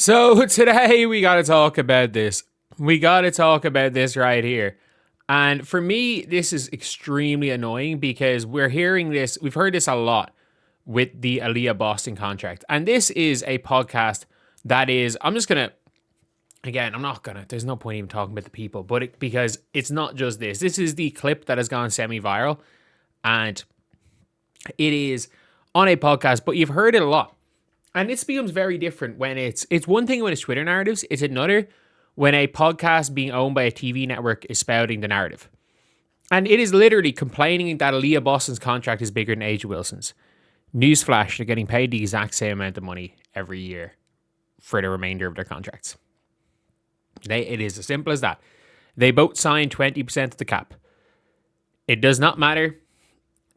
So today we got to talk about this. We got to talk about this right here. And for me, this is extremely annoying because we've heard this a lot with the Aliyah Boston contract. And this is a podcast that is, there's no point even talking about the people, because it's not just this. This is the clip that has gone semi-viral and it is on a podcast, but you've heard it a lot. And this becomes very different when it's one thing when it's Twitter narratives, it's another when a podcast being owned by a TV network is spouting the narrative. And it is literally complaining that Aliyah Boston's contract is bigger than Angel Wilson's. Newsflash, they're getting paid the exact same amount of money every year for the remainder of their contracts. It is as simple as that. They both signed 20% of the cap. It does not matter.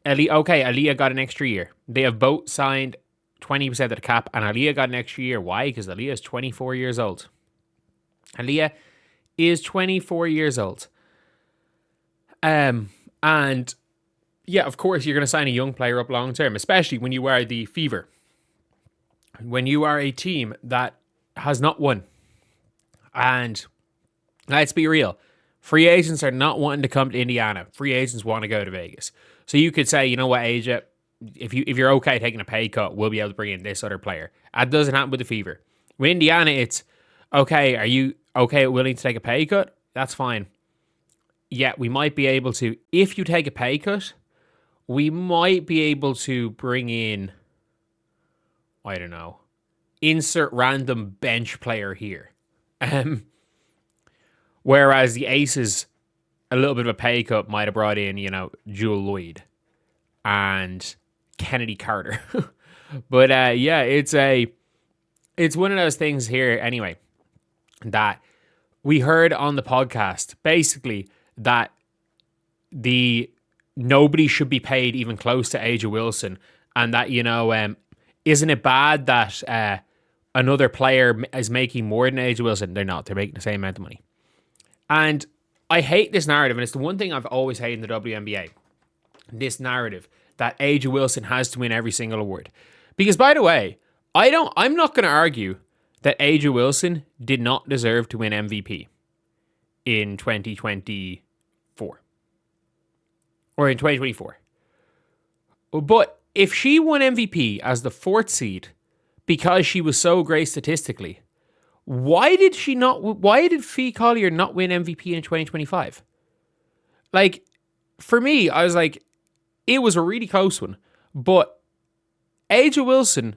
Aliyah got an extra year. They have both signed 20% of the cap, and Aliyah got an extra year. Why? Because Aliyah is 24 years old. Aliyah is 24 years old. And yeah, of course, you're going to sign a young player up long term, especially when you are the Fever. When you are a team that has not won. And let's be real. Free agents are not wanting to come to Indiana. Free agents want to go to Vegas. So you could say, you know what, AJ, if you're okay taking a pay cut, we'll be able to bring in this other player. That doesn't happen with the Fever. With Indiana, it's, okay, are you willing to take a pay cut? That's fine. Yeah, we might be able to, if you take a pay cut, we might be able to bring in, I don't know, insert random bench player here. Whereas the Aces, a little bit of a pay cut might have brought in, Jewel Lloyd and Kennedy Carter. But yeah, it's one of those things here anyway that we heard on the podcast, basically that nobody should be paid even close to Angel Wilson, and that isn't it bad that another player is making more than Angel Wilson? They're not. They're making the same amount of money. And I hate this narrative, and it's the one thing I've always hated in the WNBA. This narrative that Angel Wilson has to win every single award. Because, by the way, I'm not going to argue that Angel Wilson did not deserve to win MVP in 2024. Or in 2024. But if she won MVP as the fourth seed because she was so great statistically, why did Fee Collier not win MVP in 2025? Like, for me, I was like, it was a really close one. But Angel Wilson,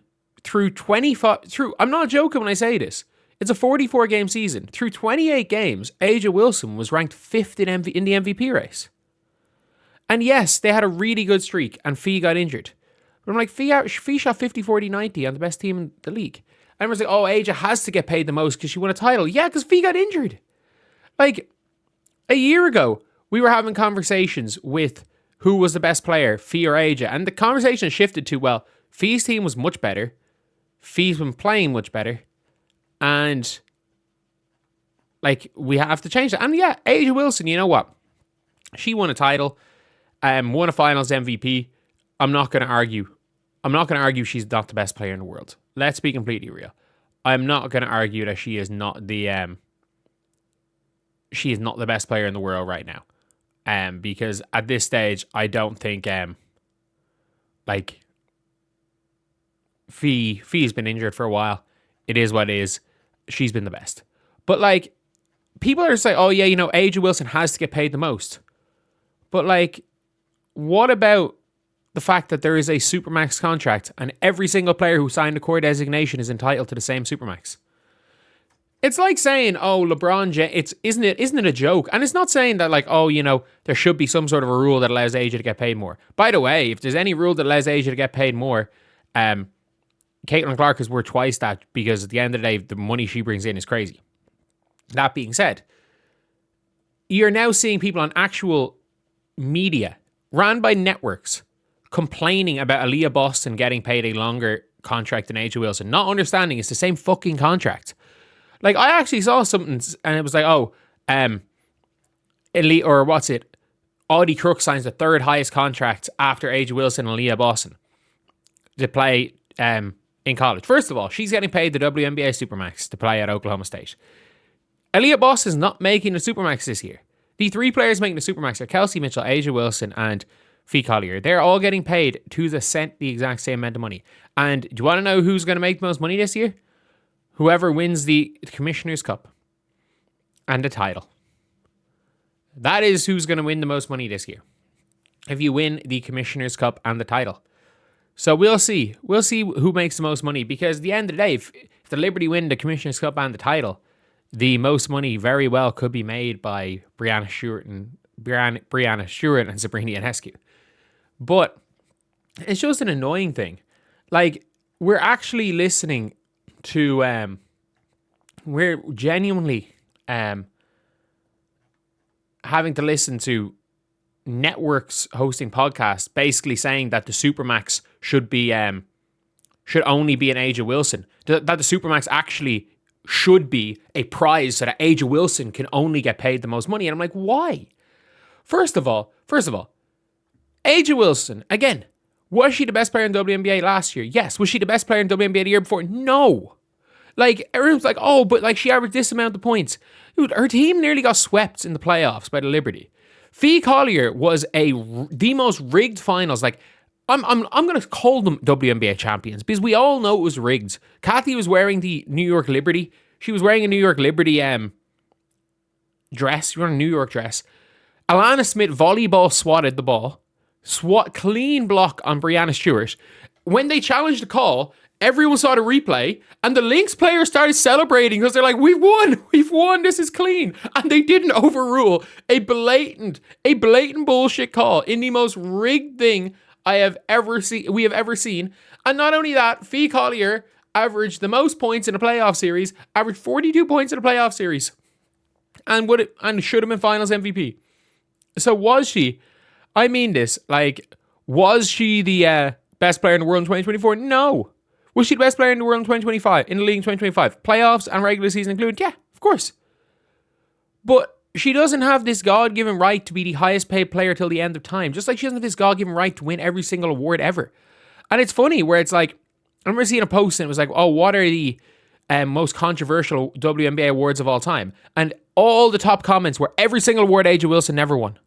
I'm not joking when I say this, it's a 44-game season. Through 28 games, Angel Wilson was ranked 5th in the MVP race. And yes, they had a really good streak, and Fee got injured. But I'm like, Fee shot 50, 40, 90 on the best team in the league. And everyone's like, oh, Aja has to get paid the most because she won a title. Yeah, because Fee got injured. Like, a year ago, we were having conversations with who was the best player, Fee or Aja. And the conversation shifted to, well, Fee's team was much better. Fee's been playing much better. And, like, we have to change that. And yeah, Angel Wilson, you know what? She won a title, won a finals MVP. I'm not going to argue she's not the best player in the world. Let's be completely real. I'm not going to argue that she is not the best player in the world right now. Because at this stage, I don't think Fee's been injured for a while. It is what it is. She's been the best. But like, people are saying, oh yeah, Angel Wilson has to get paid the most. But like, what about the fact that there is a Supermax contract and every single player who signed a core designation is entitled to the same Supermax? It's like saying, oh, LeBron James, isn't it a joke? And it's not saying that like, oh, there should be some sort of a rule that allows Aja to get paid more. By the way, if there's any rule that allows Aja to get paid more, Caitlin Clark is worth twice that, because at the end of the day, the money she brings in is crazy. That being said, you're now seeing people on actual media, ran by networks, complaining about Aliyah Boston getting paid a longer contract than Angel Wilson, not understanding it's the same fucking contract. Like, I actually saw something, and it was like, Elite, or what's it? Audie Crook signs the third highest contract after Angel Wilson and Aliyah Boston to play in college. First of all, she's getting paid the WNBA Supermax to play at Oklahoma State. Aliyah Boss is not making the Supermax this year. The three players making the Supermax are Kelsey Mitchell, A'ja Wilson, and Fee Collier. They're all getting paid to the cent the exact same amount of money. And do you want to know who's going to make the most money this year? Whoever wins the Commissioner's Cup and the title. That is who's going to win the most money this year. If you win the Commissioner's Cup and the title. So we'll see. We'll see who makes the most money, because at the end of the day, if the Liberty win the Commissioner's Cup and the title, the most money very well could be made by Breanna Stewart and Sabrina Ionescu. But it's just an annoying thing. Like, we're actually listening to, we're genuinely having to listen to networks hosting podcasts basically saying that the Supermax should only be an A'ja Wilson. That the Supermax actually should be a prize so that A'ja Wilson can only get paid the most money. And I'm like, why? First of all, A'ja Wilson, again, was she the best player in WNBA last year? Yes. Was she the best player in WNBA the year before? No. Like, everyone's like, oh, but like she averaged this amount of points. Dude, her team nearly got swept in the playoffs by the Liberty. Fee Collier was the most rigged finals. Like, I'm going to call them WNBA champions because we all know it was rigged. Kathy was wearing the New York Liberty. She was wearing a New York Liberty dress. She was wearing a New York dress. Alana Smith volleyball swatted the ball. Clean block on Breanna Stewart. When they challenged the call, everyone saw the replay, and the Lynx players started celebrating because they're like, we've won, this is clean. And they didn't overrule a blatant bullshit call in the most rigged thing we have ever seen. And not only that, Fee Collier averaged the most points in a playoff series, averaged 42 points in a playoff series, and should have been finals MVP. So was she, I mean this, like, was she the best player in the world in 2024? No. Was she the best player in the world in 2025? In the league in 2025? Playoffs and regular season included? Yeah, of course. But she doesn't have this God-given right to be the highest paid player till the end of time. Just like she doesn't have this God-given right to win every single award ever. And it's funny where it's like, I remember seeing a post and it was like, oh, what are the most controversial WNBA awards of all time? And all the top comments were every single award A'ja Wilson never won.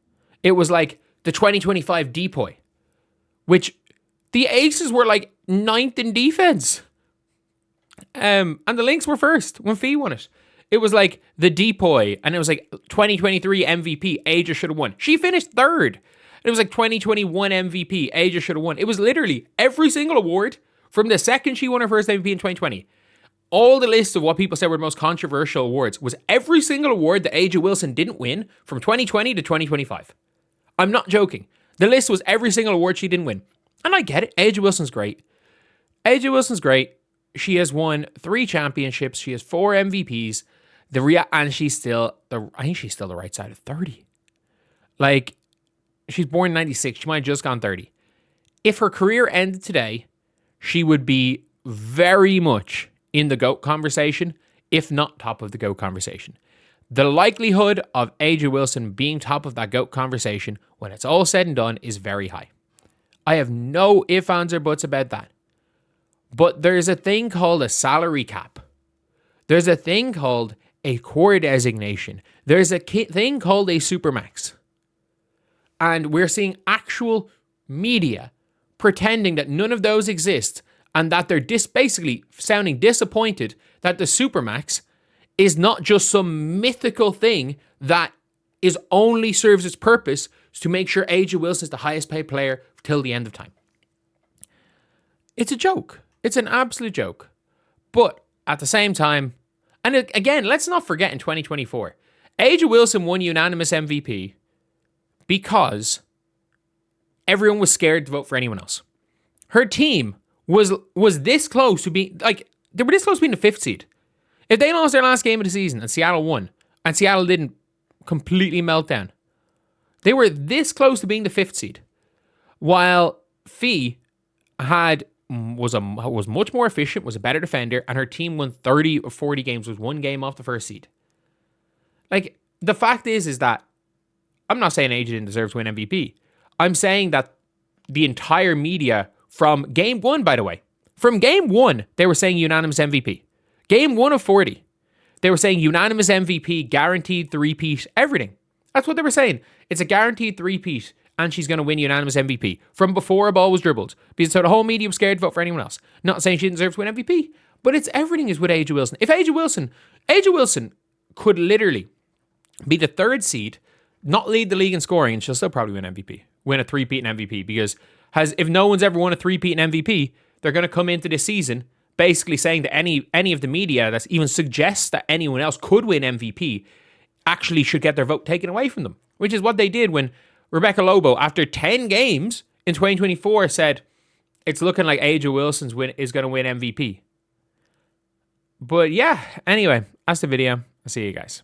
It was like the 2025 Depoy, which the Aces were like 9th in defense. And the Lynx were first when Fee won it. It was like the Depoy, and it was like 2023 MVP, A'ja should have won. She finished third. It was like 2021 MVP, A'ja should have won. It was literally every single award from the second she won her first MVP in 2020. All the list of what people said were the most controversial awards was every single award that A'ja Wilson didn't win from 2020 to 2025. I'm not joking. The list was every single award she didn't win. And I get it. A'ja Wilson's great. A'ja Wilson's great. She has won 3 championships. She has 4 MVPs. And she's still, I think she's still the right side of 30. Like, she's born in 96. She might have just gone 30. If her career ended today, she would be very much in the GOAT conversation, if not top of the GOAT conversation. The likelihood of A'ja Wilson being top of that GOAT conversation when it's all said and done is very high. I have no ifs, ands, or buts about that. But there's a thing called a salary cap. There's a thing called a core designation. There's a thing called a supermax. And we're seeing actual media pretending that none of those exist and that they're basically sounding disappointed that the supermax is not just some mythical thing that is only serves its purpose to make sure A'ja Wilson is the highest paid player till the end of time. It's a joke. It's an absolute joke. But at the same time, and again, let's not forget in 2024, A'ja Wilson won unanimous MVP because everyone was scared to vote for anyone else. Her team was this close to being, like, they were this close to being the 5th seed. If they lost their last game of the season and Seattle won, and Seattle didn't completely melt down, they were this close to being the 5th seed. While Fee was much more efficient, was a better defender, and her team won 30 or 40 games, was 1 game off the 1st seed. Like, the fact is that I'm not saying A'ja didn't deserve to win MVP. I'm saying that the entire media from game 1, by the way, From game 1, they were saying unanimous MVP. Game 1 of 40, they were saying unanimous MVP, guaranteed three-peat, everything. That's what they were saying. It's a guaranteed three-peat, and she's going to win unanimous MVP. From before a ball was dribbled. Because so the whole media was scared to vote for anyone else. Not saying she deserves to win MVP, but it's everything is with Angel Wilson. If Angel Wilson could literally be the 3rd seed, not lead the league in scoring, and she'll still probably win MVP. Win a three-peat in MVP, because if no one's ever won a three-peat in MVP, they're going to come into this season basically saying that any of the media that even suggests that anyone else could win MVP actually should get their vote taken away from them, which is what they did when Rebecca Lobo, after 10 games in 2024, said it's looking like Angel Wilson is going to win MVP. But yeah, anyway, that's the video. I'll see you guys.